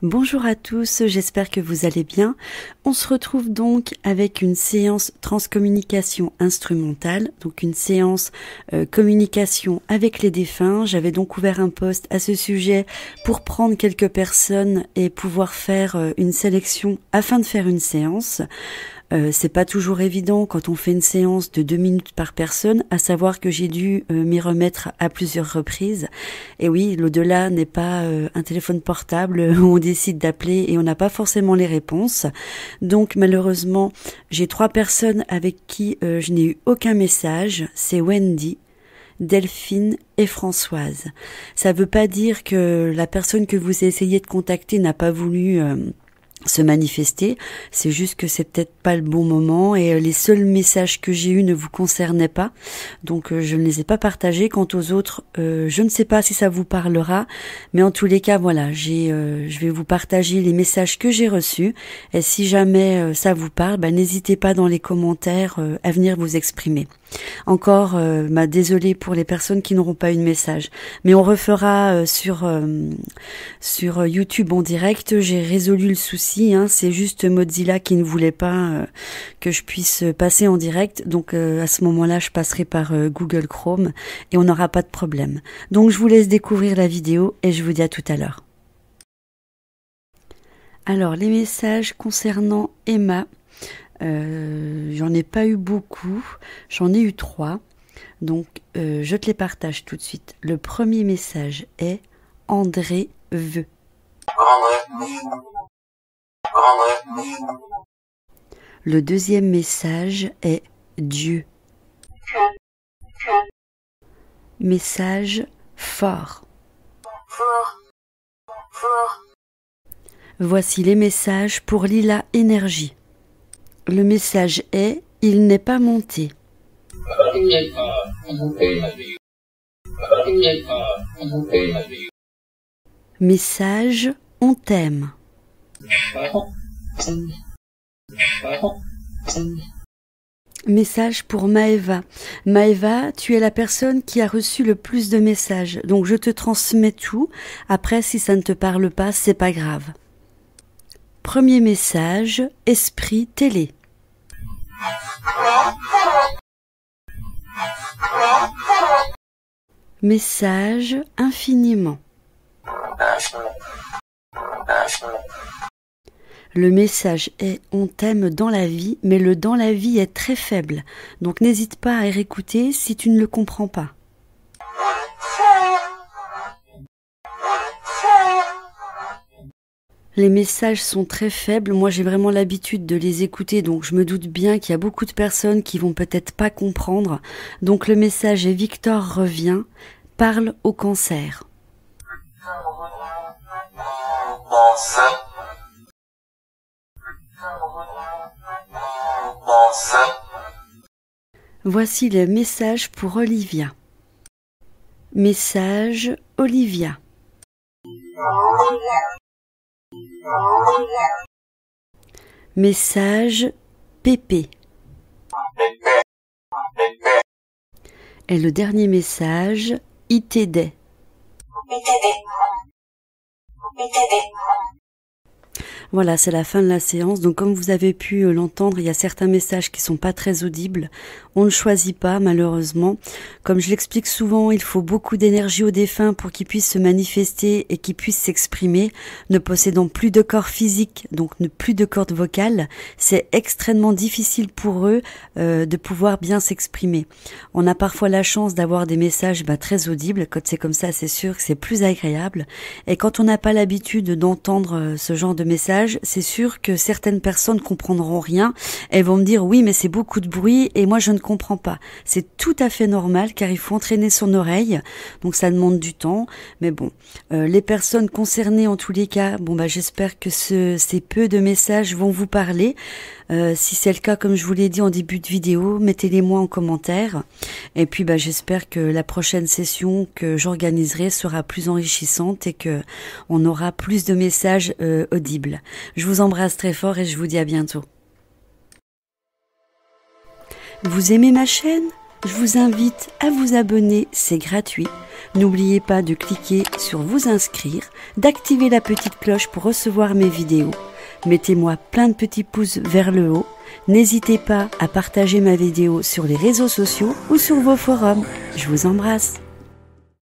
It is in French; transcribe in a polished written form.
Bonjour à tous, j'espère que vous allez bien. On se retrouve donc avec une séance transcommunication instrumentale, donc une séance communication avec les défunts. J'avais donc ouvert un post à ce sujet pour prendre quelques personnes et pouvoir faire une sélection afin de faire une séance. C'est pas toujours évident quand on fait une séance de 2 minutes par personne, à savoir que j'ai dû m'y remettre à plusieurs reprises. Et oui, l'au-delà n'est pas un téléphone portable où on décide d'appeler et on n'a pas forcément les réponses. Donc malheureusement, j'ai 3 personnes avec qui je n'ai eu aucun message. C'est Wendy, Delphine et Françoise. Ça veut pas dire que la personne que vous essayez de contacter n'a pas voulu se manifester, c'est juste que c'est peut-être pas le bon moment et les seuls messages que j'ai eus ne vous concernaient pas, donc je ne les ai pas partagés. Quant aux autres, je ne sais pas si ça vous parlera, mais en tous les cas, voilà, je vais vous partager les messages que j'ai reçus et si jamais ça vous parle, n'hésitez pas dans les commentaires à venir vous exprimer. Encore, désolée pour les personnes qui n'auront pas eu de message, mais on refera sur YouTube en direct. J'ai résolu le souci, c'est juste Mozilla qui ne voulait pas que je puisse passer en direct, donc à ce moment-là je passerai par Google Chrome et on n'aura pas de problème. Donc je vous laisse découvrir la vidéo et je vous dis à tout à l'heure. Alors les messages concernant Emma, j'en ai pas eu beaucoup, j'en ai eu 3, donc je te les partage tout de suite. Le premier message est André veut. Le deuxième message est Dieu. Message fort. Voici les messages pour Lila Énergie. Le message est il n'est pas monté. Message on t'aime. Message pour Maëva. Maëva, tu es la personne qui a reçu le plus de messages, donc je te transmets tout. Après, si ça ne te parle pas, c'est pas grave. Premier message, esprit télé. Message infiniment. Le message est on t'aime dans la vie, mais le dans la vie est très faible. Donc n'hésite pas à réécouter si tu ne le comprends pas. Les messages sont très faibles, moi j'ai vraiment l'habitude de les écouter, donc je me doute bien qu'il y a beaucoup de personnes qui vont peut-être pas comprendre. Donc le message est Victor revient, parle au cancer. Voici le message pour Olivia. Message Olivia. Message Pépé. Et le dernier message ITD. Voilà, c'est la fin de la séance. Donc comme vous avez pu l'entendre, il y a certains messages qui sont pas très audibles. On ne choisit pas, malheureusement. Comme je l'explique souvent, il faut beaucoup d'énergie aux défunts pour qu'ils puissent se manifester et qu'ils puissent s'exprimer. Ne possédant plus de corps physique, donc plus de cordes vocales, c'est extrêmement difficile pour eux de pouvoir bien s'exprimer. On a parfois la chance d'avoir des messages très audibles. Quand c'est comme ça, c'est sûr que c'est plus agréable. Et quand on n'a pas l'habitude d'entendre ce genre de messages, c'est sûr que certaines personnes comprendront rien. Elles vont me dire oui, mais c'est beaucoup de bruit et moi je ne comprends pas. C'est tout à fait normal car il faut entraîner son oreille, donc ça demande du temps. Mais bon, les personnes concernées en tous les cas, j'espère que ces peu de messages vont vous parler. Si c'est le cas, comme je vous l'ai dit en début de vidéo, mettez-les moi en commentaire. Et puis j'espère que la prochaine session que j'organiserai sera plus enrichissante et que on aura plus de messages audibles. Je vous embrasse très fort et je vous dis à bientôt. Vous aimez ma chaîne ? je vous invite à vous abonner, c'est gratuit. N'oubliez pas de cliquer sur vous inscrire, d'activer la petite cloche pour recevoir mes vidéos. Mettez-moi plein de petits pouces vers le haut. N'hésitez pas à partager ma vidéo sur les réseaux sociaux ou sur vos forums. Je vous embrasse.